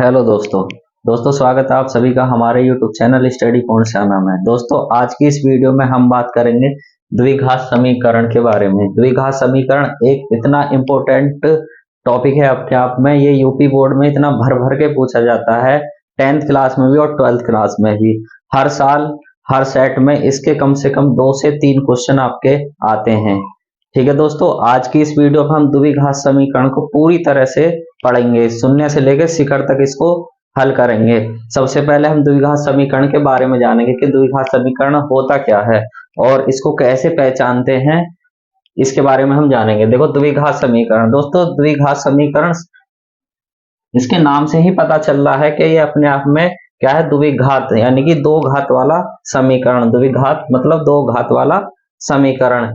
Hello दोस्तों। स्वागत है आप सभी का हमारे YouTube channel study point Shyama में। दोस्तों, आज की इस वीडियो में हम बात करेंगे द्विघात समीकरण के बारे में। द्विघात समीकरण एक इतना इम्पोर्टेंट टॉपिक है अपने आप में। ये यूपी बोर्ड में इतना भर भर के पूछा जाता है, 10th क्लास में भी और 12th क्लास में भी। हर साल हर सेट में इसके कम से कम 2 से 3 क्वेश्चन आपके आते हैं। ठीक है दोस्तों, आज की इस वीडियो में हम द्विघात समीकरण को पूरी तरह से पढ़ेंगे, शून्य से लेकर शिखर तक इसको हल करेंगे। सबसे पहले हम द्विघात समीकरण के बारे में जानेंगे कि द्विघात समीकरण होता क्या है और इसको कैसे पहचानते हैं, इसके बारे में हम जानेंगे। देखो, द्विघात समीकरण दोस्तों, द्विघात समीकरण इसके नाम से ही पता चल रहा है कि ये अपने आप में क्या है, द्विघात यानी कि दो घात वाला समीकरण। द्विघात मतलब दो घात वाला समीकरण।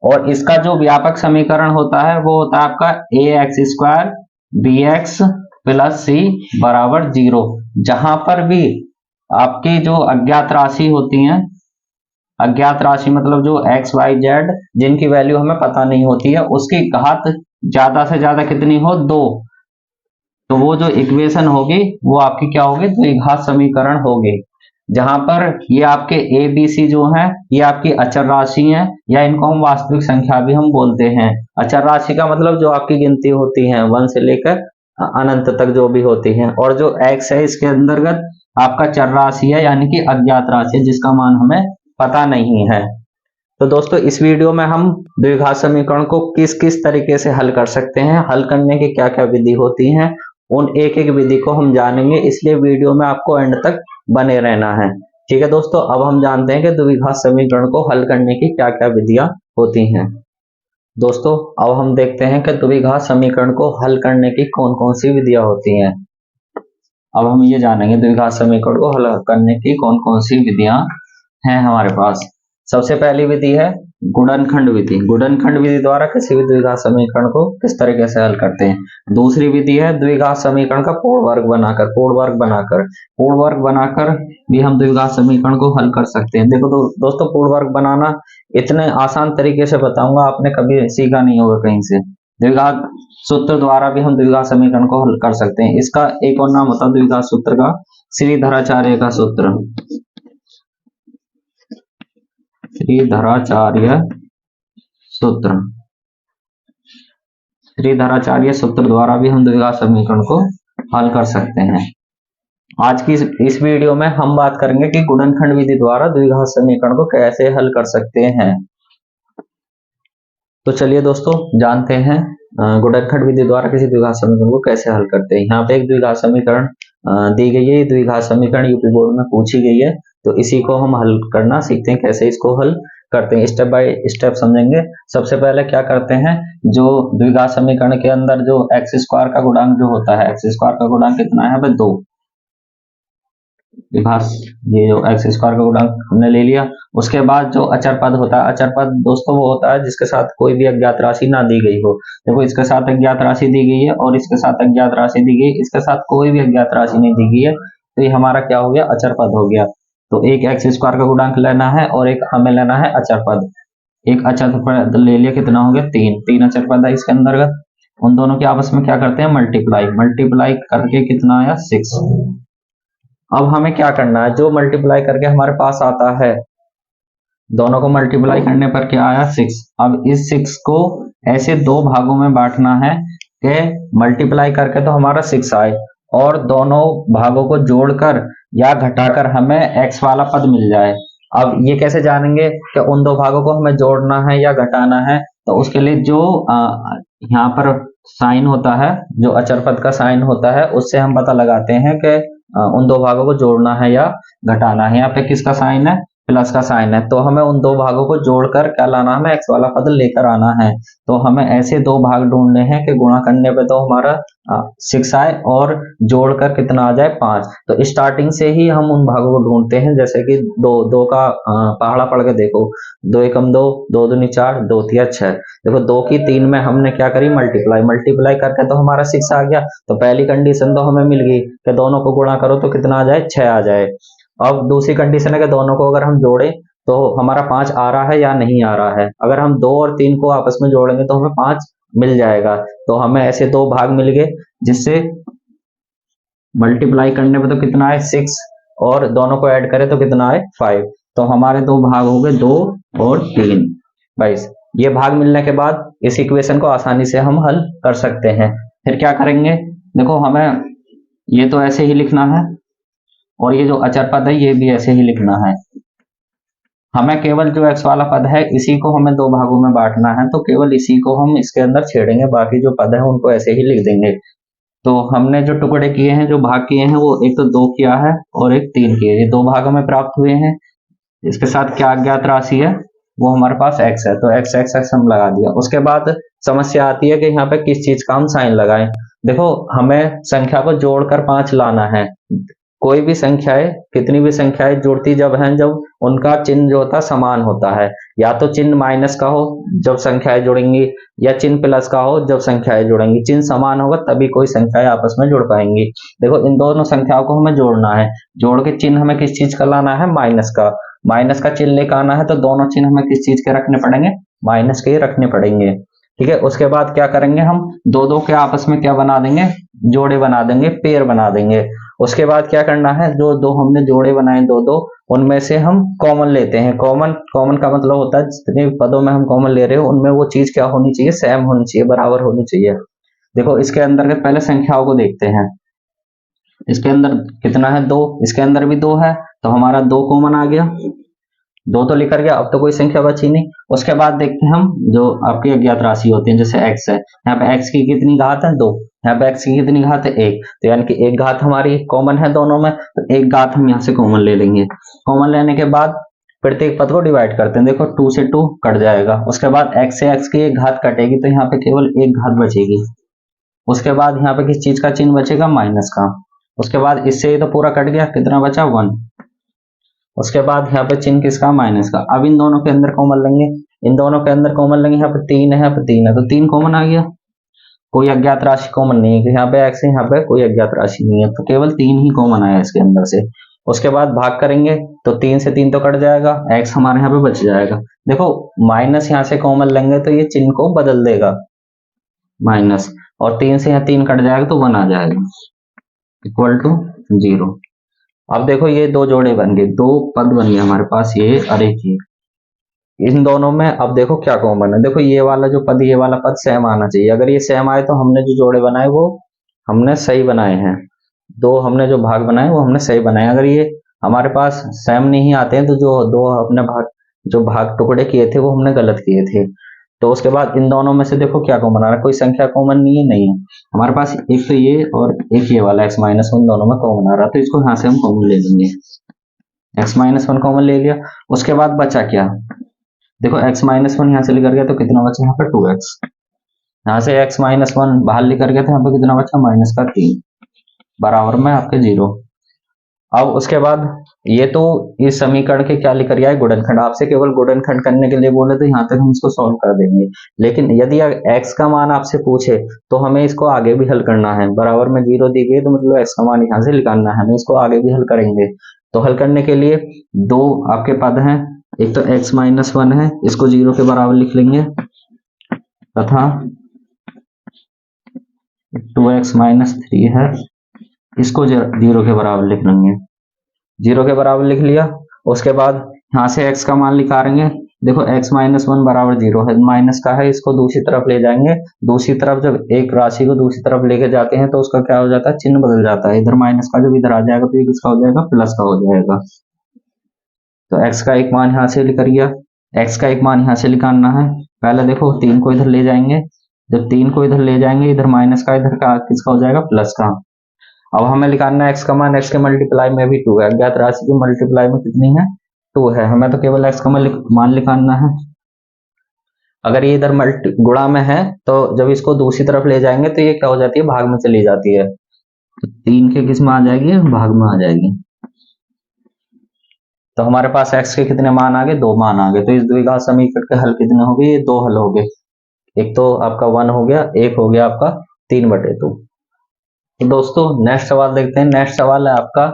और इसका जो व्यापक समीकरण होता है वो होता है आपका ax² bx प्लस सी बराबर 0। जहां पर भी आपकी जो अज्ञात राशि होती है, अज्ञात राशि मतलब जो x y z जिनकी वैल्यू हमें पता नहीं होती है, उसकी घात ज्यादा से ज्यादा कितनी हो, 2, तो वो जो इक्वेशन होगी वो आपकी क्या होगी, द्विघात समीकरण होगी। जहां पर ये आपके ए बी सी जो है ये आपकी अचर राशि है, या इनको हम वास्तविक संख्या भी हम बोलते हैं। अचर राशि का मतलब जो आपकी गिनती होती है 1 से लेकर अनंत तक जो भी होती है। और जो एक्स है इसके अंतर्गत आपका चर राशि है, यानी कि अज्ञात राशि है जिसका मान हमें पता नहीं है। तो दोस्तों, इस वीडियो में हम द्विघात समीकरण को किस किस तरीके से हल कर सकते हैं, हल करने की क्या क्या विधि होती है, उन एक एक विधि को हम जानेंगे। इसलिए वीडियो में आपको एंड तक बने रहना है। ठीक है दोस्तों, अब हम जानते हैं कि द्विघात समीकरण को हल करने की क्या क्या विधियां होती हैं। दोस्तों, अब हम देखते हैं कि द्विघात समीकरण को हल करने की कौन कौन सी विधियां होती हैं। अब हम ये जानेंगे द्विघात समीकरण को हल करने की कौन कौन सी विधियां हैं हमारे पास। सबसे पहली विधि है गुणनखंड विधि। गुणनखंड विधि द्वारा किसी भी द्विघात समीकरण को किस तरीके से हल करते हैं। दूसरी विधि है द्विघात समीकरण का पूर्ण वर्ग बनाकर। पूर्ण वर्ग बनाकर भी हम द्विघात समीकरण को हल कर सकते हैं। देखो दोस्तों, पूर्ण वर्ग बनाना इतने आसान तरीके से बताऊंगा, आपने कभी सीखा नहीं होगा कहीं से। द्विघात सूत्र द्वारा भी हम द्विघात समीकरण को हल कर सकते हैं। इसका एक और नाम होता है द्विघात सूत्र का श्रीधराचार्य का सूत्र। श्रीधराचार्य सूत्र। श्रीधराचार्य सूत्र द्वारा भी हम द्विघात समीकरण को हल कर सकते हैं। आज की इस वीडियो में हम बात करेंगे कि गुणनखंड विधि द्वारा द्विघात समीकरण को कैसे हल कर सकते हैं। तो चलिए दोस्तों, जानते हैं गुणनखंड विधि द्वारा किसी द्विघात समीकरण को कैसे हल करते हैं। यहाँ पे एक द्विघात समीकरण दी गई है। द्विघात समीकरण यूपी बोर्ड में पूछी गई है, तो इसी को हम हल करना सीखते हैं, कैसे इसको हल करते हैं। स्टेप बाय स्टेप समझेंगे। सबसे पहले क्या करते हैं, जो द्विघात समीकरण के अंदर जो x² का गुणांक जो होता है, x² का गुणांक कितना है, 2। ये जो x² का गुणांक हमने ले लिया। उसके बाद जो अचर पद होता है, अचर पद दोस्तों वो होता है जिसके साथ कोई भी अज्ञात राशि ना दी गई हो। देखो, इसके साथ अज्ञात राशि दी गई है और इसके साथ अज्ञात राशि दी गई, इसके साथ कोई भी अज्ञात राशि नहीं दी गई है, तो ये हमारा क्या हो गया, अचर पद हो गया। तो एक x² का गुणांक लेना है और एक हमें लेना है अचर पद। एक अचर पद ले लिया, कितना हो गया, 3 अचर पद है इसके अंतर्गत। उन दोनों के आपस में क्या करते हैं, मल्टीप्लाई करके कितना आया, 6। अब हमें क्या करना है, जो मल्टीप्लाई करके हमारे पास आता है, दोनों को मल्टीप्लाई करने पर क्या आया, 6। अब इस 6 को ऐसे दो भागों में बांटना है कि मल्टीप्लाई करके तो हमारा 6 आए और दोनों भागों को जोड़कर या घटाकर हमें x वाला पद मिल जाए। अब ये कैसे जानेंगे कि उन दो भागों को हमें जोड़ना है या घटाना है, तो उसके लिए जो यहाँ पर साइन होता है, जो अचर पद का साइन होता है, उससे हम पता लगाते हैं कि उन दो भागों को जोड़ना है या घटाना है। यहाँ पे किसका साइन है, प्लस का साइन है, तो हमें उन दो भागों को जोड़कर क्या लाना है, हमें x वाला पद लेकर आना है। तो हमें ऐसे दो भाग ढूंढने हैं कि गुणा करने पे तो हमारा 6 आए और जोड़कर कितना आ जाए, 5। तो स्टार्टिंग से ही हम उन भागों को ढूंढते हैं, जैसे कि दो का पहाड़ा पढ़ के देखो, 2 एकम 2, 2 दूनी 4, 2 तिया 6। देखो, 2 की 3 में हमने क्या करी, मल्टीप्लाई करके तो हमारा 6 आ गया। तो पहली कंडीशन तो हमें मिल गई कि दोनों को गुणा करो तो कितना आ जाए, 6 आ जाए। अब दूसरी कंडीशन है कि दोनों को अगर हम जोड़े तो हमारा 5 आ रहा है या नहीं आ रहा है। अगर हम 2 और 3 को आपस में जोड़ेंगे तो हमें 5 मिल जाएगा। तो हमें ऐसे दो भाग मिल गए जिससे मल्टीप्लाई करने पे तो कितना है 6, और दोनों को ऐड करें तो कितना है 5। तो हमारे दो भाग हो गए 2 और 3। बस ये भाग मिलने के बाद इस इक्वेशन को आसानी से हम हल कर सकते हैं। फिर क्या करेंगे, देखो हमें ये तो ऐसे ही लिखना है, और ये जो अचर पद है ये भी ऐसे ही लिखना है। हमें केवल जो x वाला पद है इसी को हमें दो भागों में बांटना है, तो केवल इसी को हम इसके अंदर छेड़ेंगे, बाकी जो पद है उनको ऐसे ही लिख देंगे। तो हमने जो टुकड़े किए हैं, जो भाग किए हैं, वो एक तो 2 किया है और एक 3 किए, ये दो भाग हमें प्राप्त हुए हैं। इसके साथ क्या अज्ञात राशि है, वो हमारे पास x है, तो x x x हम लगा दिया। उसके बाद समस्या आती है कि यहाँ पे किस चीज का हम साइन लगाएं। देखो हमें संख्या को जोड़कर 5 लाना है। कोई भी संख्याएं, कितनी भी संख्याएं जुड़ती जब हैं, जब उनका चिन्ह जो होता है समान होता है। या तो चिन्ह माइनस का हो जब संख्याएं जुड़ेंगी, या चिन्ह प्लस का हो जब संख्याएं जुड़ेंगी। चिन्ह समान होगा तभी कोई संख्याएं आपस में जुड़ पाएंगी। देखो इन दोनों संख्याओं को हमें जोड़ना है, जोड़ के चिन्ह हमें किस चीज का लाना है, माइनस का। माइनस का चिन्ह लेकर आना है, तो दोनों चिन्ह हमें किस चीज के रखने पड़ेंगे, माइनस के ही रखने पड़ेंगे। ठीक है, उसके बाद क्या करेंगे, हम दो दो के आपस में क्या बना देंगे, जोड़े बना देंगे, पेयर बना देंगे। उसके बाद क्या करना है, जो दो हमने जोड़े बनाए दो दो, उनमें से हम कॉमन लेते हैं। कॉमन कॉमन का मतलब होता है जितने पदों में हम कॉमन ले रहे हो उनमें वो चीज क्या होनी चाहिए, सेम होनी चाहिए, बराबर होनी चाहिए। देखो इसके अंदर के पहले संख्याओं को देखते हैं। इसके अंदर कितना है, 2, इसके अंदर भी 2 है, तो हमारा 2 कॉमन आ गया, 2 तो लिखकर गया, अब तो कोई संख्या बची नहीं। उसके बाद देखते हैं हम जो आपकी अज्ञात राशि होती है, जैसे x है, यहाँ पे x की कितनी घात है 2, यहाँ पे x की कितनी घात है 1, तो यानी कि एक घात हमारी कॉमन है दोनों में, तो एक घात हम यहाँ से कॉमन ले लेंगे। कॉमन लेने के बाद प्रत्येक पद को डिवाइड करते हैं, देखो 2 से 2 कट जाएगा। उसके बाद x से x की एक घात कटेगी, तो यहाँ पे केवल एक घात बचेगी। उसके बाद यहाँ पे किस चीज का चिन्ह बचेगा, माइनस का। उसके बाद इससे तो पूरा कट गया, कितना बचा 1। उसके बाद यहाँ पे चिन्ह किसका, माइनस का। अब इन दोनों के अंदर कॉमन लेंगे, इन दोनों के अंदर कॉमन लेंगे, यहाँ पे 3 है, यहाँ पे 3 है, तो 3 कॉमन आ गया। कोई अज्ञात राशि कॉमन नहीं है, यहाँ पे x है, यहाँ पे कोई अज्ञात राशि नहीं है, तो केवल 3 ही कॉमन आया इसके अंदर से। उसके बाद भाग करेंगे तो 3 से 3 तो कट जाएगा, x हमारे यहाँ पे बच जाएगा। देखो माइनस यहाँ से कॉमन लेंगे तो ये चिन्ह को बदल देगा, माइनस, और 3 से यहाँ 3 कट जाएगा तो 1 आ जाएगा, इक्वल टू 0। अब देखो ये दो जोड़े बन गए, दो पद बन गए हमारे पास, ये और एक ये। इन दोनों में अब देखो क्या कॉमन है, देखो ये वाला जो पद, ये वाला पद सेम आना चाहिए। अगर ये सेम आए तो हमने जो जोड़े बनाए वो हमने सही बनाए हैं, दो हमने जो भाग बनाए वो हमने सही बनाए। अगर ये हमारे पास सेम नहीं आते हैं तो जो दो अपने भाग, जो भाग टुकड़े किए थे वो हमने गलत किए थे। तो उसके बाद इन दोनों में से देखो क्या कॉमन आ रहा है, कोई संख्या कॉमन नहीं है, नहीं है हमारे पास। एक तो ये और एक ये वाला x माइनस 1 दोनों में कॉमन आ रहा है, तो इसको यहाँ से हम कॉमन ले लेंगे, x माइनस 1 कॉमन ले लिया। उसके बाद बचा क्या, देखो x माइनस 1 यहाँ से लेकर गया तो कितना बचा, यहाँ पर 2x, यहाँ से x माइनस 1 बाहर लेकर गया तो यहाँ पर कितना बचा, माइनस का 3, बराबर में आपके 0। अब उसके बाद ये तो इस समीकरण के क्या लेकर गया है, गुणनखंड। आपसे केवल गुणनखंड करने के लिए बोले तो यहाँ तक हम इसको सॉल्व कर देंगे, लेकिन यदि x का मान आपसे पूछे तो हमें इसको आगे भी हल करना है। बराबर में 0 दी गई तो मतलब x का मान यहाँ से निकालना है, हमें इसको आगे भी हल करेंगे। तो हल करने के लिए दो आपके पद हैं, एक तो x माइनस 1 है, इसको 0 के बराबर लिख लेंगे, तथा 2x माइनस 3 है, इसको 0 के बराबर लिख लेंगे, 0 के बराबर लिख लिया। उसके बाद यहाँ से x का मान निकालेंगे, देखो x माइनस 1 बराबर 0 है, माइनस का है, इसको दूसरी तरफ ले जाएंगे। दूसरी तरफ जब एक राशि को दूसरी तरफ लेके जाते हैं तो उसका क्या हो जाता है, चिन्ह बदल जाता है। इधर माइनस का जब इधर आ जाएगा तो ये किसका हो जाएगा, प्लस का हो जाएगा। तो x का एक मान यहाँ से लिख लिया, x का एक मान यहाँ से निकालना है। पहले देखो 3 को इधर ले जाएंगे, जब 3 को इधर ले जाएंगे, इधर माइनस का, इधर का किसका हो जाएगा, प्लस का। अब हमें निकालना है x का मान, x के मल्टीप्लाई में भी 2 है, अज्ञात राशि की मल्टीप्लाई में कितनी है, 2 है, हमें तो केवल x का मान निकालना है। अगर ये इधर गुणा में है तो जब इसको दूसरी तरफ ले जाएंगे तो ये क्या हो जाती है, भाग में चली जाती है, तो 3 के किस में आ जाएगी, भाग में आ जाएगी। तो हमारे पास x के कितने मान आ गए, 2 मान आ गए। तो इस द्विघात समीकरण के हल कितने हो गए, ये 2 हल हो गए। एक तो आपका 1 हो गया, एक हो गया आपका 3/2। तो दोस्तों नेक्स्ट सवाल देखते हैं। नेक्स्ट सवाल है आपका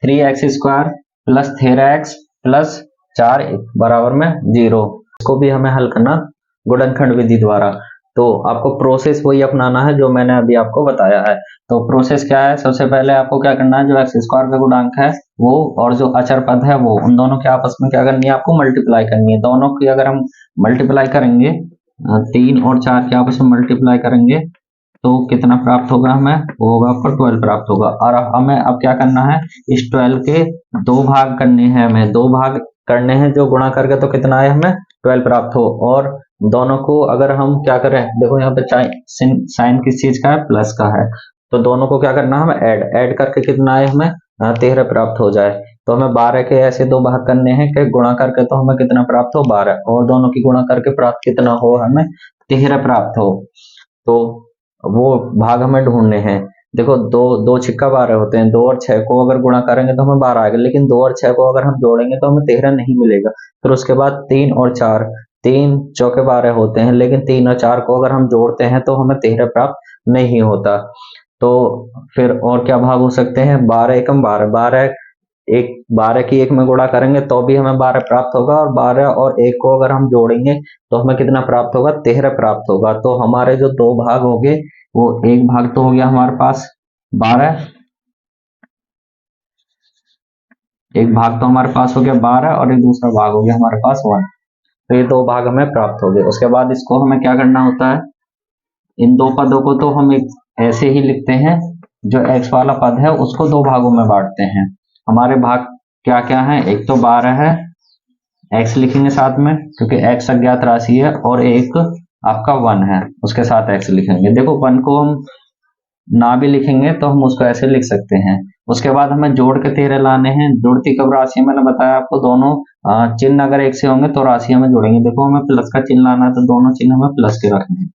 3x² प्लस 13x प्लस 4 बराबर में 0। इसको भी हमें हल करना गुणनखंड विधि द्वारा। तो आपको प्रोसेस वही अपनाना है जो मैंने अभी आपको बताया है। तो प्रोसेस क्या है, सबसे पहले आपको क्या करना है, जो एक्स स्क्वायर का गुणांक है वो और जो अचर पद है वो, उन दोनों के आपस में क्या करनी है, आपको मल्टीप्लाई करनी है। दोनों की अगर हम मल्टीप्लाई करेंगे, 3 और 4 के आपस में मल्टीप्लाई करेंगे तो कितना प्राप्त होगा हमें, वो होगा आपको 12 प्राप्त होगा। और हमें अब क्या करना है, इस 12 के 2 भाग करने हैं, हमें 2 भाग करने हैं, जो गुणा करके तो कितना आए हमें 12 प्राप्त हो। और दोनों को अगर हम क्या करें, देखो यहाँ पे साइन किस चीज का है, प्लस का है, तो दोनों को क्या करना है, हमें ऐड करके कितना आए हमें 13 प्राप्त हो जाए। तो हमें 12 के ऐसे 2 भाग करने हैं कि गुणा करके तो हमें कितना प्राप्त हो 12, और दोनों की गुणा करके प्राप्त कितना हो, हमें 13 प्राप्त हो। तो वो भाग हमें ढूंढने हैं। देखो दो दो छिक्का 12 होते हैं, 2 और 6 को अगर गुणा करेंगे तो हमें 12 आएगा, लेकिन 2 और 6 को अगर हम जोड़ेंगे तो हमें 13 नहीं मिलेगा। फिर उसके बाद 3 और 4, 3 चौके 12 होते हैं, लेकिन 3 और 4 को अगर हम जोड़ते हैं तो हमें 13 प्राप्त नहीं होता। तो फिर और क्या भाग हो सकते हैं, 12 एकम 12, 12 की 1 में गुणा करेंगे तो भी हमें 12 प्राप्त होगा, और 12 और 1 को अगर हम जोड़ेंगे तो हमें कितना प्राप्त होगा, 13 प्राप्त होगा। तो हमारे जो 2 भाग हो गए, वो एक भाग तो हो गया हमारे पास 12, एक भाग तो हमारे पास हो गया 12, और एक दूसरा भाग हो गया हमारे पास 1। तो ये 2 भाग हमें प्राप्त हो गए। उसके बाद इसको हमें क्या करना होता है, इन 2 पदों को तो हम एक ऐसे ही लिखते हैं, जो x वाला पद है उसको 2 भागों में बांटते हैं। हमारे भाग क्या क्या है, एक तो 12 है, x लिखेंगे साथ में क्योंकि x अज्ञात राशि है, और एक आपका 1 है, उसके साथ x लिखेंगे। देखो 1 को हम ना भी लिखेंगे तो हम उसको ऐसे लिख सकते हैं। उसके बाद हमें जोड़ के 13 लाने हैं। जुड़ती कब राशि, मैंने बताया आपको, दोनों चिन्ह अगर एक से होंगे तो राशि हमें जोड़ेंगे। देखो हमें प्लस का चिन्ह लाना है तो दोनों चिन्ह हमें प्लस के रखने हैं,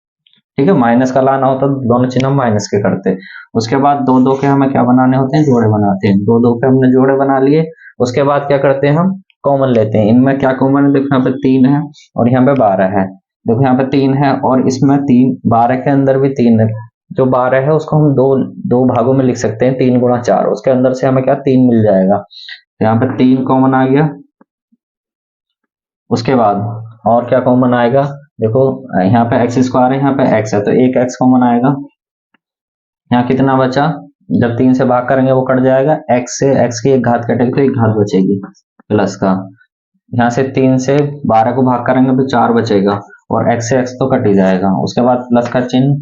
ठीक है। माइनस का लाना होता तो दोनों चिन्ह हम माइनस के करते। उसके बाद 2 के हमें क्या बनाने होते हैं, जोड़े बनाते हैं। 2 के हमने जोड़े बना लिए। उसके बाद क्या करते हैं, हम कॉमन लेते हैं। इनमें क्या कॉमन है, देखो यहाँ पे 3 है और यहाँ पे 12 है। देखो यहाँ पे 3 है और इसमें 3, 12 के अंदर भी 3 है। जो 12 है उसको हम दो भागों में लिख सकते हैं, 3 गुणा 4, उसके अंदर से हमें क्या 3 मिल जाएगा। यहाँ पे 3 कॉमन आ गया। उसके बाद और क्या कॉमन आएगा, देखो यहाँ पे एक्स स्क्वायर है, यहाँ पे एक्स है, तो एक एक्स कॉमन आएगा। यहाँ कितना बचा, जब 3 से भाग करेंगे वो कट जाएगा, एक्स से एक्स की एक घात कटेगी तो एक घात बचेगी प्लस का। यहाँ से 3 से 12 को भाग करेंगे तो 4 बचेगा, और एक्स से एक्स तो कट ही जाएगा। उसके बाद प्लस का चिन्ह,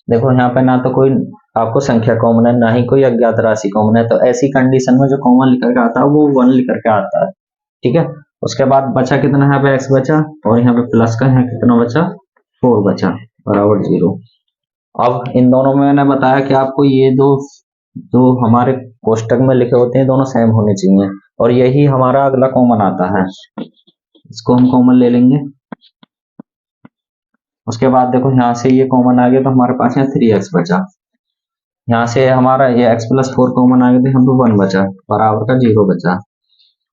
देखो यहाँ पे ना तो कोई आपको संख्या कॉमन है, ना ही कोई अज्ञात राशि कॉमन है, तो ऐसी कंडीशन में जो कॉमन लिखकर के आता है वो 1 लिखकर के आता है, ठीक है। उसके बाद बचा कितना, यहाँ पे एक्स बचा, और यहाँ पे प्लस का यहाँ कितना बचा, 4 बचा, बराबर 0। अब इन दोनों में मैंने बताया कि आपको ये दो जो हमारे कोष्टक में लिखे होते हैं दोनों सेम होने चाहिए, और यही हमारा अगला कॉमन आता है, इसको हम कॉमन ले लेंगे। उसके बाद देखो यहाँ से ये कॉमन आ गया तो हमारे पास यहाँ 3x बचा। यहाँ से हमारा ये x प्लस 4 कॉमन आ गया तो यहाँ पे 1 बचा, बराबर का 0 बचा।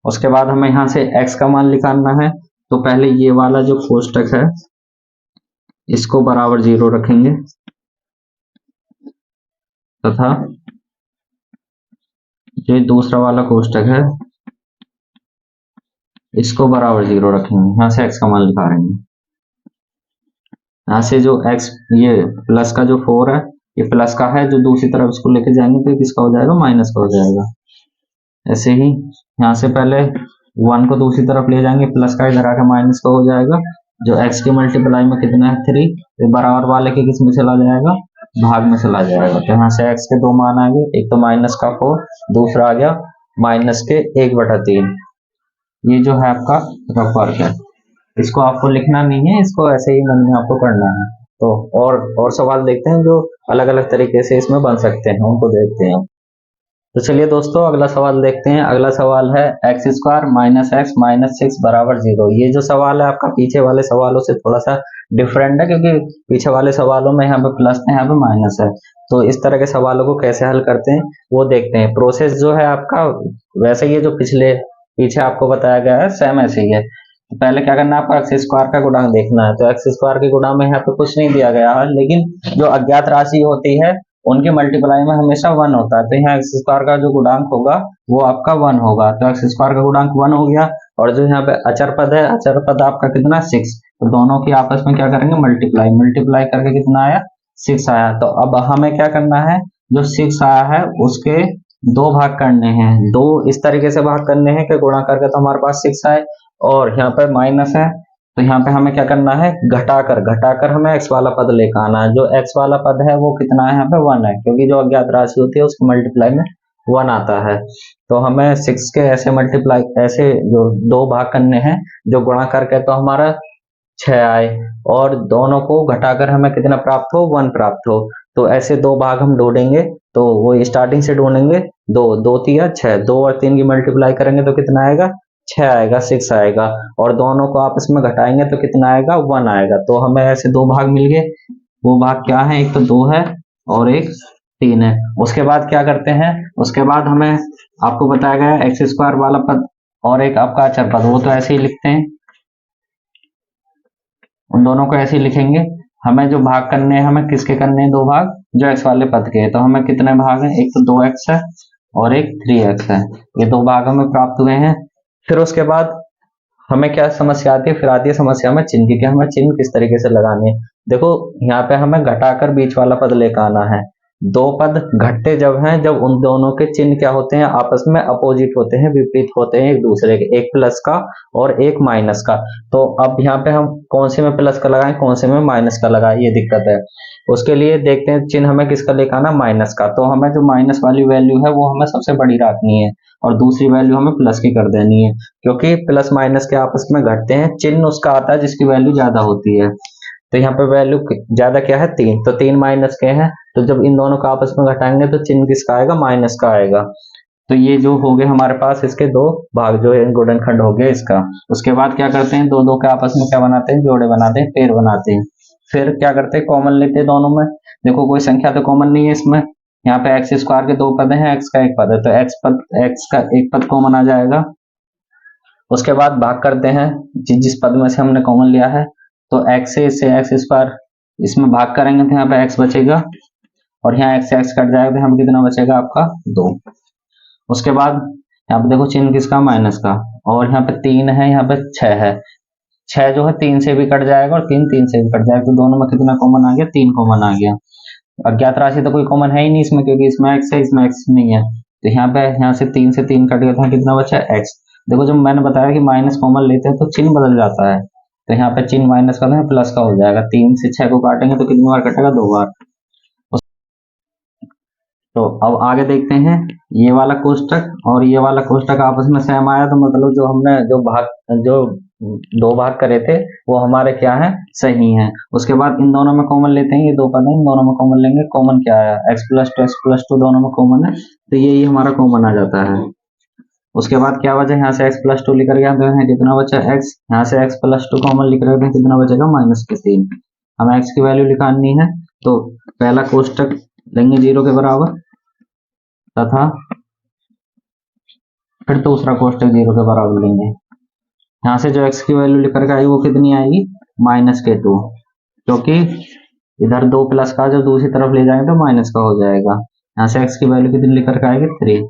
उसके बाद हमें यहाँ से x का मान निकालना है, तो पहले ये वाला जो कोष्टक है इसको बराबर 0 रखेंगे, तथा जो दूसरा वाला कोष्टक है इसको बराबर 0 रखेंगे। यहाँ से x का मान लिखा रहे हैं। यहाँ से जो x, ये प्लस का जो 4 है ये प्लस का है, जो दूसरी तरफ इसको लेके जाएंगे तो किसका हो जाएगा, माइनस का हो जाएगा। ऐसे ही यहाँ से पहले 1 को दूसरी तरफ ले जाएंगे, प्लस का इधर आके माइनस का हो जाएगा। जो x की मल्टीप्लाई में कितना है 3, तो बराबर वाले के किस में चला जाएगा, भाग में चला जाएगा। तो यहाँ से x के 2 मान आ गए, एक तो माइनस का 4, दूसरा आ गया माइनस के 1/3। ये जो है आपका रफवर्क है, इसको आपको लिखना नहीं है, इसको ऐसे ही मन में आपको करना है। तो और सवाल देखते हैं जो अलग अलग तरीके से इसमें बन सकते हैं, उनको देखते हैं। तो चलिए दोस्तों अगला सवाल देखते हैं। अगला सवाल है x square minus x minus 6 बराबर 0। ये जो सवाल है आपका पीछे वाले सवालों से थोड़ा सा डिफरेंट है, क्योंकि पीछे वाले सवालों में यहाँ पे प्लस है, यहाँ पे माइनस है। तो इस तरह के सवालों को कैसे हल करते हैं वो देखते हैं। प्रोसेस जो है आपका वैसे ही, जो पीछे आपको बताया गया है सेम ऐसे ही है। तो पहले क्या करना है, आपको एक्स स्क्वायर का गुणांक देखना है। तो एक्स स्क्वायर के गुणांक में यहाँ पे कुछ नहीं दिया गया है, लेकिन जो अज्ञात राशि होती है उनकी मल्टीप्लाई में हमेशा 1 होता है। तो यहाँ एक्स स्क्वायर का जो गुणांक होगा वो आपका 1 होगा। तो एक्स स्क्वायर का गुणांक 1 हो गया, और जो यहाँ पे अचर पद है, अचर पद आपका कितना 6, तो दोनों की आपस में क्या करेंगे, मल्टीप्लाई, मल्टीप्लाई करके कितना आया, 6 आया। तो अब हमें क्या करना है, जो 6 आया है उसके दो भाग करने हैं, दो इस तरीके से भाग करने हैं कि गुणा करके तो हमारे पास 6 आए, और यहाँ पर माइनस है तो यहाँ पे हमें क्या करना है, घटाकर, घटाकर हमें x वाला पद लेकर आना है। जो x वाला पद है वो कितना है, यहाँ पे 1 है, क्योंकि जो अज्ञात राशि होती है उसके मल्टीप्लाई में 1 आता है। तो हमें 6 के ऐसे मल्टीप्लाई, ऐसे जो दो भाग करने हैं, जो गुणा करके तो हमारा 6 आए, और दोनों को घटाकर हमें कितना प्राप्त हो, 1 प्राप्त हो। तो ऐसे दो भाग हम ढूंढेंगे, तो वो स्टार्टिंग से ढूंढेंगे, दो दो तिया 6, 2 और 3 की मल्टीप्लाई करेंगे तो कितना आएगा, 6 आएगा, 6 आएगा, और दोनों को आपस में घटाएंगे तो कितना आएगा, 1 आएगा। तो हमें ऐसे दो भाग मिल गए। वो भाग क्या है, एक तो 2 है और एक 3 है। उसके बाद क्या करते हैं, उसके बाद हमें आपको बताया गया एक्स स्क्वायर वाला पद और एक आपका अचर पद, वो तो ऐसे ही लिखते हैं, उन दोनों को ऐसे ही लिखेंगे। हमें जो भाग करने हैं, हमें किसके करने हैं, दो भाग जो एक्स वाले पद के हैं। तो हमें कितने भाग हैं, एक तो 2x है और एक 3x है, ये दो भाग हमें प्राप्त हुए हैं। फिर उसके बाद हमें क्या समस्या आती है, फिर आती है समस्या में चिन्ह की, कि हमें चिन्ह किस तरीके से लगाने हैं। देखो यहाँ पे हमें घटाकर बीच वाला पद लेकर आना है। दो पद घटते जब हैं, जब उन दोनों के चिन्ह क्या होते हैं, आपस में अपोजिट होते हैं, विपरीत होते हैं एक दूसरे के, एक प्लस का और एक माइनस का। तो अब यहाँ पे हम कौन से में प्लस का लगाएं, कौन से में माइनस का लगाएं, ये दिक्कत है। उसके लिए देखते हैं चिन्ह हमें किसका लेकर आना, माइनस का। तो हमें जो माइनस वाली वैल्यू है वो हमें सबसे बड़ी रखनी है, और दूसरी वैल्यू हमें प्लस की कर देनी है, क्योंकि प्लस माइनस के आपस में घटते हैं, चिन्ह उसका आता है जिसकी वैल्यू ज्यादा होती है। तो यहाँ पे वैल्यू ज्यादा क्या है, 3, तो 3 माइनस के हैं, तो जब इन दोनों का आपस में घटाएंगे तो चिन्ह किसका आएगा, माइनस का आएगा। तो ये जो हो गए हमारे पास इसके दो भाग, जो है गुणनखंड हो गया इसका। उसके बाद क्या करते हैं, दो दो के आपस में क्या बनाते हैं, जोड़े बनाते हैं, पेड़ बनाते हैं। फिर क्या करते हैं, कॉमन लेते हैं दोनों में। देखो कोई संख्या तो कॉमन नहीं है इसमें, यहाँ पे एक्स स्क्वायर के दो पद हैं, एक्स का एक पद है, तो एक्स का एक पद कॉमन आ जाएगा। उसके बाद भाग करते हैं, जिस पद में से हमने कॉमन लिया है, तो x से इससे एक्स स्क्वायर इसमें भाग करेंगे तो यहाँ पे x बचेगा, और यहाँ x से x कट जाएगा तो यहाँ पे कितना बचेगा आपका, 2। उसके बाद यहाँ पे देखो चिन्ह किसका, माइनस का, और यहाँ पे 3 है, यहाँ पे 6 है। 6 जो है 3 से भी कट जाएगा और 3 3 से भी कट जाएगा, तो दोनों में कितना कॉमन आ गया, 3 कॉमन आ गया। अज्ञात राशि तो कोई कॉमन है ही नहीं इसमें, क्योंकि इसमें x है, इसमें x नहीं है। तो यहाँ पे यहाँ से 3 से 3 कट गया था, कितना बचा, x। देखो जब मैंने बताया कि माइनस कॉमन लेते हैं तो चिन्ह बदल जाता है, तो यहाँ पे चिन्ह माइनस का प्लस का हो जाएगा। 3 से 6 को काटेंगे तो कितनी बार कटेगा, 2 बार। तो अब आगे देखते हैं, ये वाला कोष्टक और ये वाला कोष्टक आपस में सेम आया, तो मतलब जो हमने जो दो भाग करे थे वो हमारे क्या है, सही हैं। उसके बाद इन दोनों में कॉमन लेते हैं, ये दो पद हैं, इन दोनों में कॉमन लेंगे, कॉमन क्या आया, x+2 दोनों में कॉमन है, तो ये हमारा कॉमन आ जाता है। उसके बाद क्या बचा, यहाँ से x+2 लिख गया तो यहाँ कितना बचा, x, यहाँ से x+2 कॉमन लिख रहे थे, कितना बचेगा, -3। हमें x की वैल्यू निकालनी है, तो पहला कोष्टक लेंगे 0 के बराबर, तथा फिर दूसरा कोष्टक 0 के बराबर लेंगे। यहाँ से जो x की वैल्यू लिख कर आई वो कितनी आएगी, -2, क्योंकि इधर 2 प्लस का जब दूसरी तरफ ले जाएंगे तो माइनस का हो जाएगा। यहाँ से x की वैल्यू कितनी लिख कर आएगी, 3।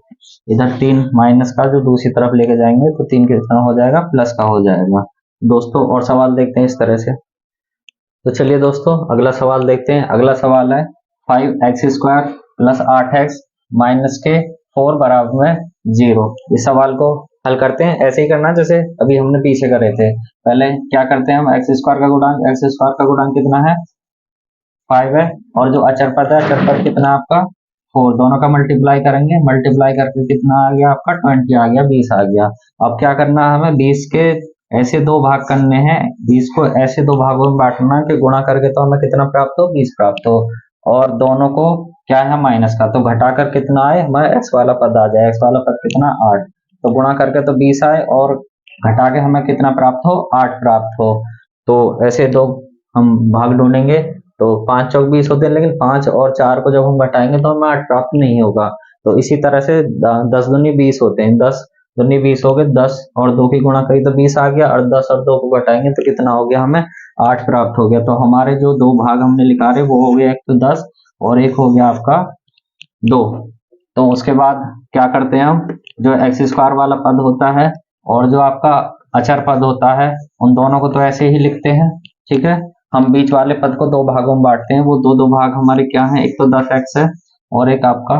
इधर 3 माइनस का जो दूसरी तरफ लेके जाएंगे तो 3 कितना हो जाएगा, प्लस का हो जाएगा। दोस्तों और सवाल देखते हैं इस तरह से। तो चलिए दोस्तों अगला सवाल देखते हैं। अगला सवाल है 5x² + 8x - 4 बराबर में 0। इस सवाल को हल करते हैं, ऐसे ही करना जैसे अभी हमने पीछे करे थे। पहले क्या करते हैं हम, x² का गुणांक कितना है, 5 है, और जो अचर पद है, अचर पद कितना आपका, 4, दोनों का मल्टीप्लाई करेंगे, मल्टीप्लाई करके कितना आ गया आपका, 20 आ गया, 20 आ गया। अब क्या करना है, हमें 20 के ऐसे दो भाग करने हैं, 20 को ऐसे दो भागों में बांटना है कि गुणा करके तो हमें कितना प्राप्त हो, 20 प्राप्त हो, और दोनों को क्या है, माइनस का, तो घटाकर कितना आए, हमें x वाला पद आ जाए, x वाला पद कितना, 8, तो गुणा करके तो 20 आए, और घटा के हमें कितना प्राप्त हो, 8 प्राप्त हो। तो ऐसे दो हम भाग ढूंढेंगे, तो 5 चौक 20 होते हैं, लेकिन 5 और 4 को जब हम घटाएंगे तो हमें 8 प्राप्त नहीं होगा। तो इसी तरह से 10 दूनी 20 होते हैं, 10 दूनी 20 हो गए, 10 और 2 की गुणा करी तो 20 आ गया, और 10 और 2 को घटाएंगे तो कितना हो गया, हमें 8 प्राप्त हो गया। तो हमारे जो दो भाग हमने निकाले वो हो गया, एक तो 10 और एक हो गया आपका 2। तो उसके बाद क्या करते हैं हम, जो x² वाला पद होता है और जो आपका अचर पद होता है, उन दोनों को तो ऐसे ही लिखते हैं। ठीक है, हम बीच वाले पद को दो भागों में बांटते हैं, वो दो दो भाग हमारे क्या हैं, एक तो 10x है और एक आपका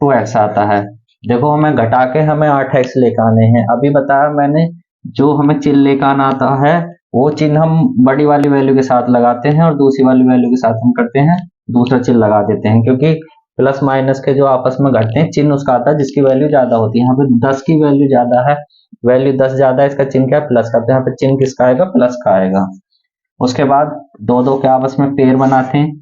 2x आता है। देखो हमें घटा के हमें 8x लेकर आने हैं। अभी बताया मैंने, जो हमें चिन्ह लेकर आना आता है वो चिन्ह हम बड़ी वाली वैल्यू के साथ लगाते हैं और दूसरी वाली वैल्यू के साथ हम करते हैं दूसरा चिन्ह लगा देते हैं, क्योंकि प्लस माइनस के जो आपस में घटते हैं चिन्ह उसका आता है जिसकी वैल्यू ज्यादा होती है। यहाँ पे 10 की वैल्यू ज्यादा है, वैल्यू 10 ज्यादा है, इसका चिन्ह क्या है, प्लस का, तो यहाँ पे चिन्ह किसका आएगा, प्लस का आएगा। उसके बाद दो दो के आपस में पेयर बनाते हैं,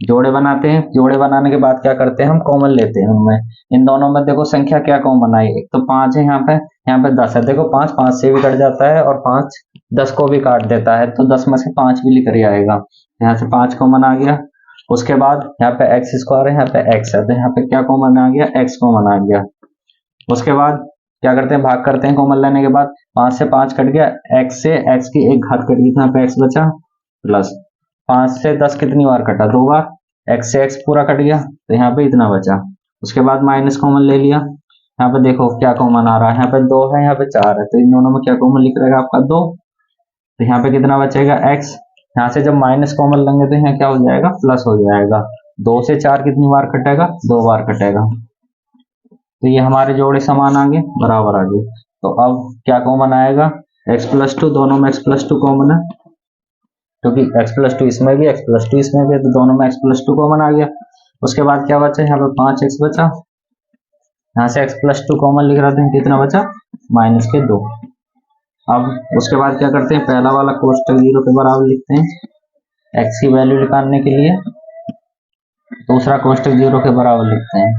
जोड़े बनाते हैं। जोड़े बनाने के बाद क्या करते हैं, हम कॉमन लेते हैं उनमें। इन दोनों में देखो संख्या क्या कॉमन आई, एक तो 5 है, यहाँ पे 10 है। देखो 5 5 से भी कट जाता है और 5 10 को भी काट देता है, तो 10 में से 5 भी लिख कर आएगा। यहाँ से 5 कॉमन आ गया। उसके बाद यहाँ पे एक्स स्क्वायर है, यहाँ पे एक्स है, तो यहाँ पे क्या कॉमन आ गया, एक्स कॉमन आ गया। उसके बाद क्या करते हैं, भाग करते हैं कॉमन लेने के बाद। 5 से 5 कट गया, एक्स से एक्स की एक घात कट गई, यहाँ पे एक्स बचा प्लस 5 से 10 कितनी बार कटा, 2 बार, एक्स से एक्स पूरा कट गया, तो यहाँ पे इतना बचा। उसके बाद माइनस कॉमन ले लिया, यहाँ पे देखो क्या कॉमन आ रहा है, यहाँ पे 2 है, यहाँ पे 4 है, तो इन दोनों में क्या कॉमन लिख रहेगा आपका 2, तो यहाँ पे कितना बचेगा एक्स। यहाँ से जब माइनस कॉमन लेंगे तो यहाँ क्या हो जाएगा, प्लस हो जाएगा। 2 से 4 कितनी बार कटेगा, 2 बार कटेगा, तो ये हमारे जोड़े समान आ गए, बराबर आ गए। तो अब क्या कॉमन आएगा, x प्लस 2, दोनों में x प्लस 2 कॉमन है, क्योंकि x प्लस 2 इसमें भी x प्लस 2 इसमें भी, तो दोनों में x प्लस 2 कॉमन आ गया। उसके बाद क्या बचा, यहाँ पे 5x बचा, यहाँ से x प्लस 2 कॉमन लिख रहे थे, कितना बचा, माइनस के 2। अब उसके बाद क्या करते हैं, पहला वाला कोष्टक 0 के बराबर लिखते हैं x की वैल्यू निकालने के लिए, दूसरा कोष्टक 0 के बराबर लिखते हैं।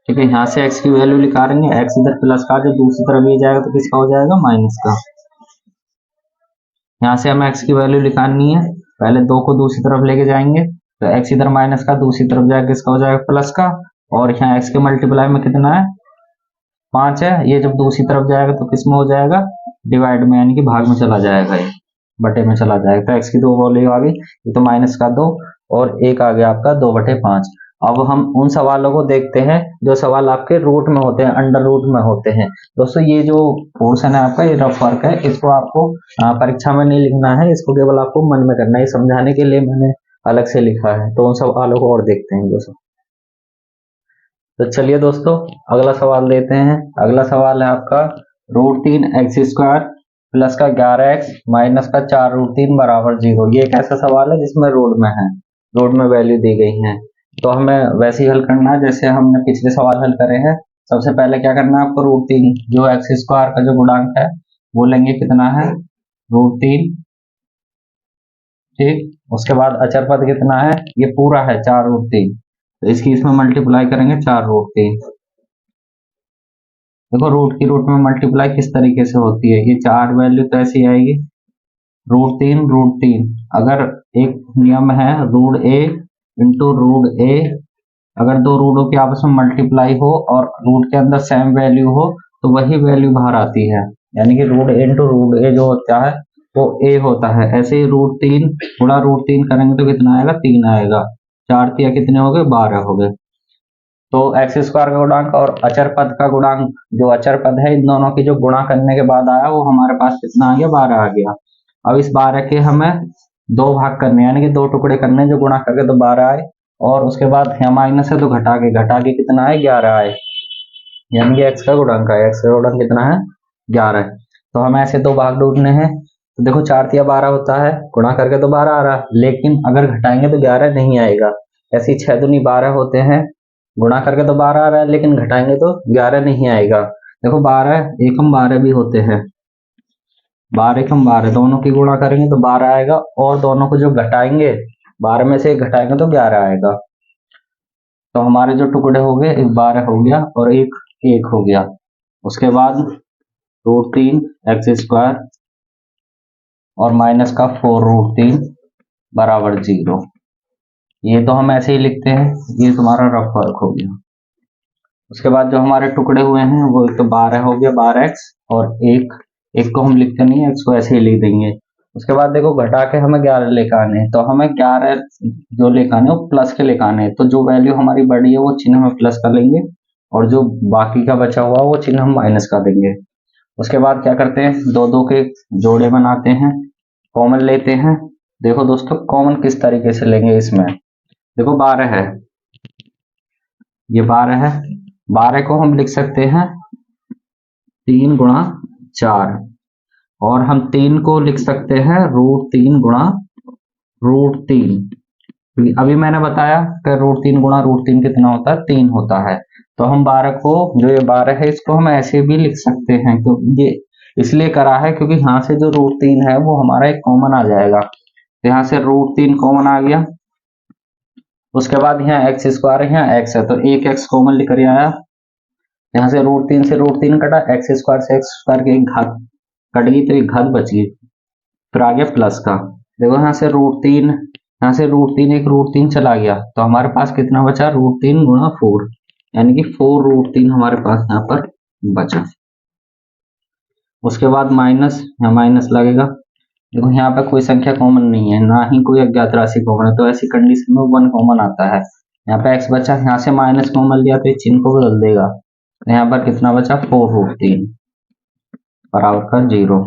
ठीक है, यहाँ से x की वैल्यू निकालेंगे, x इधर प्लस का, जो दूसरी तरफ ये जाएगा तो किसका हो जाएगा, माइनस का। यहाँ से हमें x की वैल्यू निकालनी है, पहले 2 को दूसरी तरफ लेके जाएंगे, तो x इधर माइनस का, दूसरी तरफ जाएगा किसका हो जाएगा, प्लस का। और यहाँ x के मल्टीप्लाई में कितना है, 5 है, ये जब दूसरी तरफ जाएगा तो किस में हो जाएगा, डिवाइड में, यानी कि भाग में चला जाएगा, ये बटे में चला जाएगा। तो x की 2 वैल्यू आ गई, ये तो माइनस का 2 और एक आ गया आपका 2/5। अब हम उन सवालों को देखते हैं जो सवाल आपके रूट में होते हैं, अंडर रूट में होते हैं। दोस्तों ये जो पोर्शन है आपका, ये रफ वर्क है, इसको आपको परीक्षा में नहीं लिखना है, इसको केवल आपको मन में करना है, समझाने के लिए मैंने अलग से लिखा है। तो उन सवालों को और देखते हैं दोस्तों। तो चलिए दोस्तों अगला सवाल देते हैं। अगला सवाल है आपका √3x² प्लस का 11x माइनस का 4√3 बराबर 0। ये एक ऐसा सवाल है जिसमें रूट में है, रूट में वैल्यू दी गई है, तो हमें वैसे ही हल करना है जैसे हमने पिछले सवाल हल करे हैं। सबसे पहले क्या करना है आपको, √3 जो x² का जो गुणांक है वो लेंगे, कितना है, √3। ठीक, उसके बाद अचर पद कितना है, ये पूरा है 4√3, तो इसकी इसमें मल्टीप्लाई करेंगे 4√3। देखो रूट की रूट में मल्टीप्लाई किस तरीके से होती है, ये 4 वैल्यू तो ऐसी आएगी, √3 अगर एक नियम है √a इंटू √a, अगर दो रूटों की आपस में मल्टीप्लाई हो और रूट के अंदर सेम वैल्यू हो तो वही वैल्यू बाहर आती है, यानी कि √a इंटू √a जो होता है वो a होता है। ऐसे ही √3 गुणा √3 करेंगे तो कितना आएगा, 3 आएगा, 4 3 कितने हो गए, 12 हो गए। तो x² का गुणांक और अचर पद का गुणांक, जो अचर पद है, इन दोनों की जो गुणा करने के बाद आया वो हमारे पास कितना आ गया, 12 आ गया। अब इस 12 के हमें 2 भाग करने, यानी कि 2 टुकड़े करने, जो गुणा करके तो 12 आए, और उसके बाद यहाँ माइनस है तो घटा के कितना है, 11 आए, यानी कि x का गुणांक है, x का गुणांक कितना है, 11 है। तो हमें ऐसे 2 भाग ढूंढने हैं। तो देखो 4 3 12 होता है, गुणा करके तो 12 आ रहा है, लेकिन अगर घटाएंगे तो 11 नहीं आएगा। ऐसे ही 6 दूनी 12 होते हैं, गुणा करके तो 12 आ रहा है, लेकिन घटाएंगे तो 11 नहीं आएगा। देखो 12 एकम 12 भी होते हैं, 12 एकम 12, दोनों की गुणा करेंगे तो 12 आएगा, और दोनों को जो घटाएंगे, 12 में से एक घटाएंगे तो 11 आएगा। तो हमारे जो टुकड़े हो गए, एक 12 हो गया और एक 1 हो गया। उसके बाद √3x² और माइनस का 4√3 बराबर 0। ये तो हम ऐसे ही लिखते हैं, ये तुम्हारा रफ वर्क हो गया। उसके बाद जो हमारे टुकड़े हुए हैं वो एक तो 12 हो गया, 12x, और एक को हम लिखते नहीं है, x को ऐसे ही लिख देंगे। उसके बाद देखो घटा के हमें 11 लेकर आने हैं, तो हमें 11 जो लेकर आने वो प्लस के लेकर आने हैं, तो जो वैल्यू हमारी बड़ी है वो चिन्ह हम प्लस कर लेंगे, और जो बाकी का बचा हुआ वो चिन्ह हम माइनस कर देंगे। उसके बाद क्या करते हैं, दो दो के जोड़े बनाते हैं, कॉमन लेते हैं। देखो दोस्तों कॉमन किस तरीके से लेंगे इसमें, देखो 12 है, ये 12 है, 12 को हम लिख सकते हैं 3 × 4, और हम 3 को लिख सकते हैं √3 × √3। अभी मैंने बताया कि √3 × √3 कितना होता है, 3 होता है। तो हम 12 को, जो ये 12 है, इसको हम ऐसे भी लिख सकते हैं, क्योंकि ये इसलिए करा है क्योंकि यहाँ से जो √3 है वो हमारा एक कॉमन आ जाएगा। तो यहाँ से √3 कॉमन आ गया। उसके बाद यहाँ x², यहाँ x है तो एक x कॉमन लेकर आया। यहाँ से √3 से √3 कटा, x² से x² की एक घात कट गई तो एक घात बच गई। फिर आ गया प्लस का, देखो यहाँ से √3, यहाँ से √3, एक √3 चला गया तो हमारे पास कितना बचा, √3 × 4, यानी कि 4√3 हमारे पास यहाँ पर बचा। उसके बाद माइनस, यहाँ माइनस लगेगा। देखो यहाँ पे कोई संख्या कॉमन नहीं है, ना ही कोई अज्ञात राशि कॉमन है, तो ऐसी कंडीशन में 1 कॉमन आता है। यहाँ पे x बचा, यहाँ से माइनस कॉमन लिया तो चिन्ह को बदल देगा। तो यहाँ पर कितना बचा, 4√3 बराबर का 0।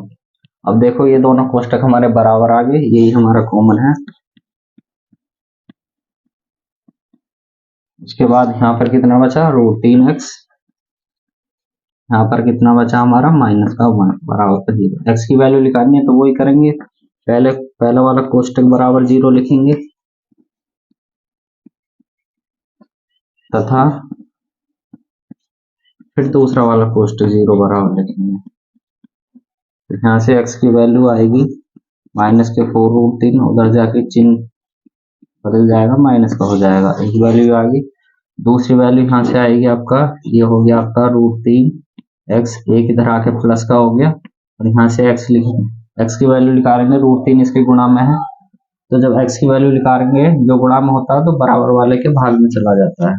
अब देखो ये दोनों कोष्टक हमारे बराबर आ गए, यही हमारा कॉमन है। उसके बाद यहाँ पर कितना बचा, √3x, यहाँ पर कितना बचा हमारा, -1 बराबर का 0। x की वैल्यू निकालनी है तो वही करेंगे, पहला वाला कोष्टक बराबर 0 लिखेंगे तथा फिर दूसरा वाला कोष्टक 0 बराबर लिखेंगे। यहाँ से x की वैल्यू आएगी -4√3, उधर जाके चिन्ह बदल जाएगा, माइनस का हो जाएगा, एक वैल्यू आ गई। दूसरी वैल्यू यहाँ से आएगी आपका, ये हो गया आपका √3x, एक इधर आके प्लस का हो गया, और यहाँ से x लिखेंगे, x की वैल्यू निकालेंगे, √3 इसके गुणा में है, तो जब x की वैल्यू निकालेंगे जो गुणा में होता है तो बराबर वाले के भाग में चला जाता है।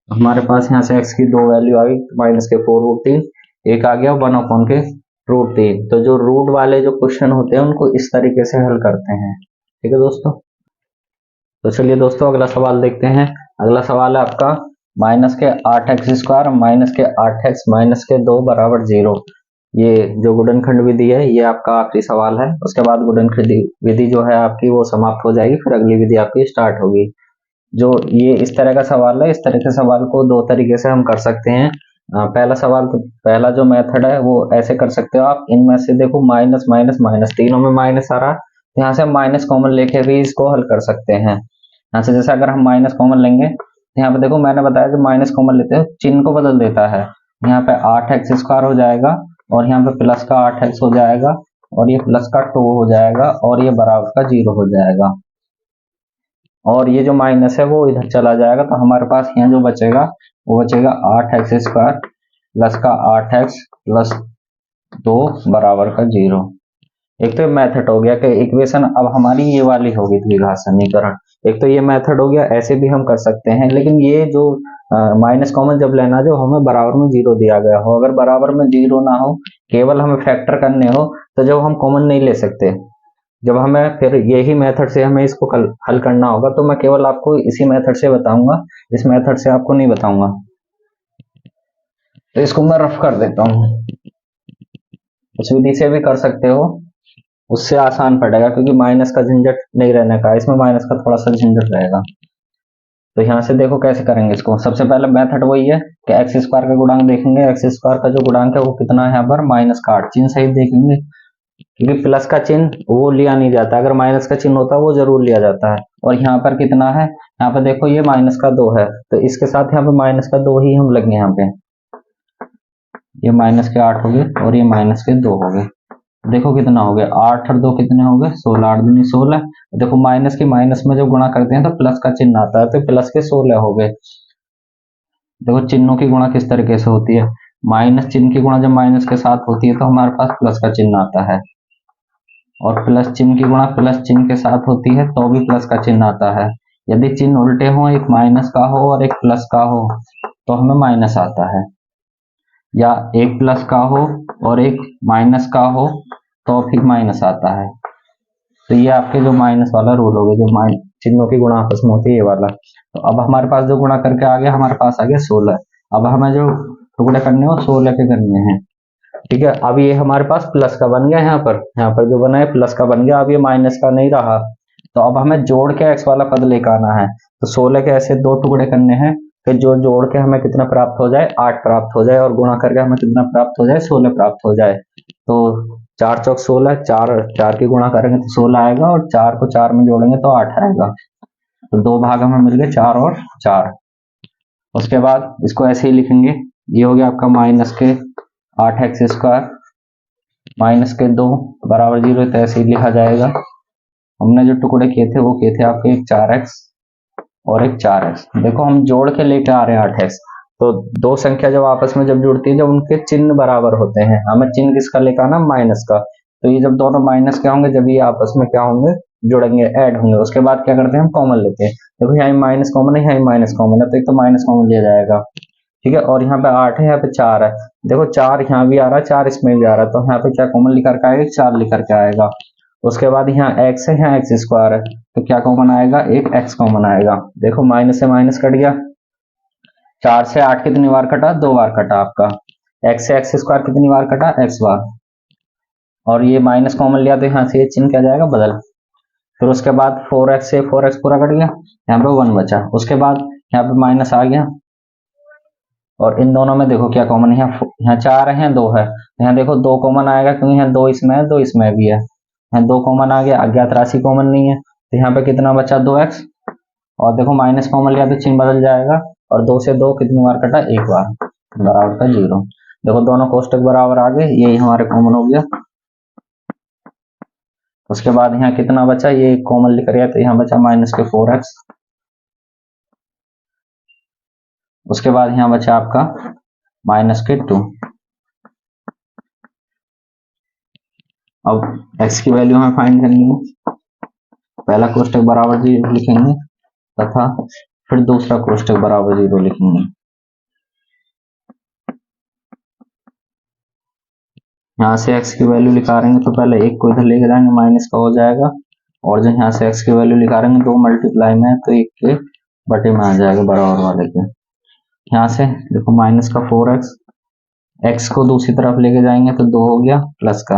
हमारे पास यहाँ से x की दो वैल्यू आ गई, -4√3, एक आ गया 1/√3। तो जो रूट वाले जो क्वेश्चन होते हैं उनको इस तरीके से हल करते हैं। ठीक है दोस्तों, तो चलिए दोस्तों अगला सवाल देखते हैं। अगला सवाल है आपका -8x² -8x - 2 = 0। ये जो गुणनखंड विधि है ये आपका आखिरी सवाल है। उसके बाद गुणनखंड विधि जो है आपकी वो समाप्त हो जाएगी, फिर अगली विधि आपकी स्टार्ट होगी। जो ये इस तरह का सवाल है, इस तरह के सवाल को दो तरीके से हम कर सकते हैं। पहला सवाल, तो पहला जो मेथड है वो ऐसे कर सकते हो आप, इनमें से देखो माइनस माइनस माइनस, तीनों में माइनस आ रहा है, यहाँ से माइनस कॉमन लेके भी इसको हल कर सकते हैं। यहाँ से जैसे अगर हम माइनस कॉमन लेंगे, यहाँ पे देखो मैंने बताया जो माइनस कॉमन लेते हैं चिन्ह को बदल देता है। यहाँ पे 8x² हो जाएगा, और यहाँ पे प्लस का 8x हो जाएगा, और ये प्लस का 2 हो जाएगा, और ये बराबर का 0 हो जाएगा, और ये जो माइनस है वो इधर चला जाएगा। तो हमारे पास यहाँ जो बचेगा वो बचेगा 8x² प्लस का 8x प्लस 2 बराबर का 0। एक तो ये मेथड हो गया कि इक्वेशन अब हमारी ये वाली होगी द्विघात समीकरण। एक तो ये मेथड हो गया, ऐसे भी हम कर सकते हैं, लेकिन ये जो माइनस कॉमन जब लेना, जो हमें बराबर में 0 दिया गया हो, अगर बराबर में 0 ना हो, केवल हमें फैक्टर करने हो, तो जब हम कॉमन नहीं ले सकते, जब हमें फिर यही मेथड से हमें इसको हल करना होगा, तो मैं केवल आपको इसी मेथड से बताऊंगा, इस मेथड से आपको नहीं बताऊंगा। तो इसको मैं रफ कर देता हूँ, इस विधि से भी कर सकते हो, उससे आसान पड़ेगा क्योंकि माइनस का झंझट नहीं रहने का, इसमें माइनस का थोड़ा सा झंझट रहेगा। तो यहाँ से देखो कैसे करेंगे इसको। सबसे पहले मेथड वही है कि x² का गुणांक देखेंगे, x² का जो गुणांक है वो कितना है, यहाँ पर -8, चिन्ह सहित देखेंगे, क्योंकि प्लस का चिन्ह वो लिया नहीं जाता, अगर माइनस का चिन्ह होता है वो जरूर लिया जाता है। और यहाँ पर कितना है, यहाँ पर देखो ये -2 है, तो इसके साथ यहाँ पे -2 ही हम लगे, यहाँ पे ये -8 हो गए और ये -2 हो गए। देखो कितना हो गया, 8 और 2 कितने हो गए, 16, 8 दूनी 16। देखो माइनस के माइनस में जब गुणा करते हैं तो प्लस का चिन्ह आता है, तो प्लस के 16 हो गए। देखो चिन्हों की गुणा किस तरीके से होती है, माइनस चिन्ह की गुणा जब माइनस के साथ होती है तो हमारे पास प्लस का चिन्ह आता है, और प्लस चिन्ह की गुणा प्लस चिन्ह के साथ होती है तो भी प्लस का चिन्ह आता है। यदि चिन्ह उल्टे हो, एक माइनस का हो और एक प्लस का हो, तो हमें माइनस आता है, या एक प्लस का हो और एक माइनस का हो तो फिर माइनस आता है। तो ये आपके जो माइनस वाला रूल हो गया, जो चिन्हों की गुणा आपस में होती है, ये वाला। तो अब हमारे पास जो गुणा करके आ गया, हमारे पास आ गया 16। अब हमें जो टुकड़े करने हो 16 के करने हैं, ठीक है, अब ये हमारे पास प्लस का बन गया, यहाँ पर जो बना है प्लस का बन गया, अब ये माइनस का नहीं रहा। तो अब हमें जोड़ के एक्स वाला पद लेकर आना है। तो 16 के ऐसे 2 टुकड़े करने हैं, फिर जो जोड़ के हमें कितना प्राप्त हो जाए, 8 प्राप्त हो जाए, और गुणा करके हमें कितना प्राप्त हो जाए, 16 प्राप्त हो जाए। तो 4 चौक 16, 4 की गुणा करेंगे तो 16 आएगा, और 4 को 4 में जोड़ेंगे तो 8 आएगा। तो 2 भाग हमें मिल गए, 4 और 4। उसके बाद इसको ऐसे ही लिखेंगे, ये हो गया आपका माइनस के 8x² माइनस के 2 बराबर 0, तो ऐसे ही लिखा जाएगा। हमने जो टुकड़े किए थे वो किए थे आपके एक 4x और एक 4x। देखो हम जोड़ के लेके आ रहे हैं 8x। तो दो संख्या जब आपस में जब जुड़ती है, जब उनके चिन्ह बराबर होते हैं, हमें चिन्ह किसका लेकर आना, माइनस का। तो ये जब दोनों माइनस के होंगे, जब ये आपस में क्या होंगे, जुड़ेंगे, ऐड होंगे। उसके बाद क्या करते हैं, हम कॉमन लेते हैं। देखो यहाँ माइनस कॉमन है, यहाँ माइनस कॉमन है, तो एक तो माइनस कॉमन लिया जाएगा। ठीक है, और यहाँ पे 8 है, यहाँ पे 4 है। देखो 4 यहाँ भी आ रहा है, 4 इसमें भी आ रहा है, तो यहाँ पे क्या कॉमन लेकर के आएगा, 4 लेकर के आएगा। उसके बाद यहाँ x है, यहाँ x² है, तो क्या कॉमन आएगा, एक x कॉमन आएगा। देखो माइनस से माइनस कट गया, 4 से 8 कितनी बार कटा, 2 बार कटा आपका। x से x² कितनी बार कटा, x बार। और ये माइनस कॉमन लिया तो यहाँ से ये चिन्ह क्या जाएगा, बदल। फिर उसके बाद 4x से 4x पूरा कट गया, यहाँ पे 1 बचा। उसके बाद यहाँ पे माइनस आ गया, और इन दोनों में देखो क्या कॉमन है, यहाँ 4 है, 2 है, यहाँ देखो 2 कॉमन आएगा, क्योंकि यहाँ 2 इसमें है, 2 इसमें भी है। यहाँ 2 कॉमन आ गया, अज्ञात राशि कॉमन नहीं है, तो यहाँ पे कितना बचा, 2x। और देखो माइनस कॉमन लिया तो चिन्ह बदल जाएगा, और 2 से 2 कितनी बार कटा, 1 बार, बराबर का 0। देखो दोनों कोष्टक बराबर आ गए, यही हमारे कॉमन हो गया। उसके बाद यहाँ कितना बचा, ये कॉमन लिख रहा है, तो यहाँ बचा माइनस के 4x। उसके बाद यहाँ बचा आपका माइनस के 2। अब x की वैल्यू हमें फाइंड करनी है। पहला कोष्टक बराबर 0 लिखेंगे, तथा फिर दूसरा कोष्टक बराबर 0 लिखेंगे। यहाँ से x की वैल्यू निकालेंगे तो पहले 1 को इधर लेके जाएंगे, माइनस का हो जाएगा, और जो यहाँ से x की वैल्यू निकालेंगे 2 मल्टीप्लाई में है, तो 1 के बटे में आ जाएगा, बराबर वाले के। यहाँ से देखो माइनस का 4x, x को दूसरी तरफ लेके जाएंगे तो 2 हो गया, प्लस का।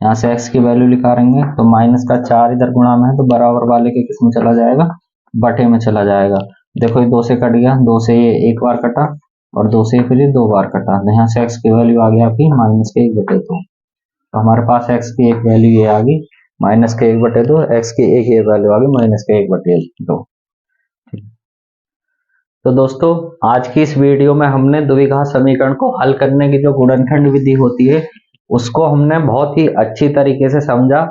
यहाँ से x की वैल्यू निकालेंगे तो माइनस का 4 इधर गुणा में है, तो बराबर वाले के किस में चला जाएगा, बटे में चला जाएगा। देखो ये 2 से कट गया, 2 से ये 1 बार कटा, और 2 से फिर ये 2 बार कटा। यहाँ से x की वैल्यू आ गई आपकी माइनस के 1/2। तो हमारे पास x की एक वैल्यू ये आ गई माइनस के 1/2, x की एक ये वैल्यू आ गई माइनस के 1/2। तो दोस्तों आज की इस वीडियो में हमने द्विघात समीकरण को हल करने की जो गुणनखंड विधि होती है उसको हमने बहुत ही अच्छी तरीके से समझा,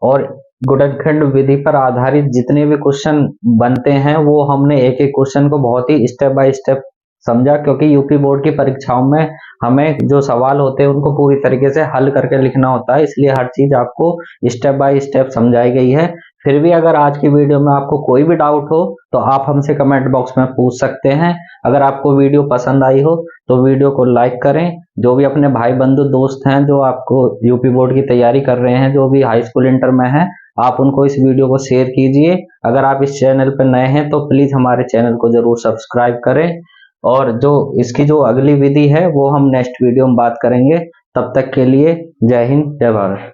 और गुणनखंड विधि पर आधारित जितने भी क्वेश्चन बनते हैं वो हमने एक एक क्वेश्चन को बहुत ही स्टेप बाय स्टेप समझा, क्योंकि यूपी बोर्ड की परीक्षाओं में हमें जो सवाल होते हैं उनको पूरी तरीके से हल करके लिखना होता है, इसलिए हर चीज आपको स्टेप बाय स्टेप समझाई गई है। फिर भी अगर आज की वीडियो में आपको कोई भी डाउट हो तो आप हमसे कमेंट बॉक्स में पूछ सकते हैं। अगर आपको वीडियो पसंद आई हो तो वीडियो को लाइक करें। जो भी अपने भाई बंधु दोस्त हैं जो आपको यूपी बोर्ड की तैयारी कर रहे हैं, जो भी हाई स्कूल इंटर में हैं, आप उनको इस वीडियो को शेयर कीजिए। अगर आप इस चैनल पर नए हैं तो प्लीज हमारे चैनल को जरूर सब्सक्राइब करें, और जो इसकी जो अगली विधि है वो हम नेक्स्ट वीडियो में बात करेंगे। तब तक के लिए जय हिंद, जय भारत।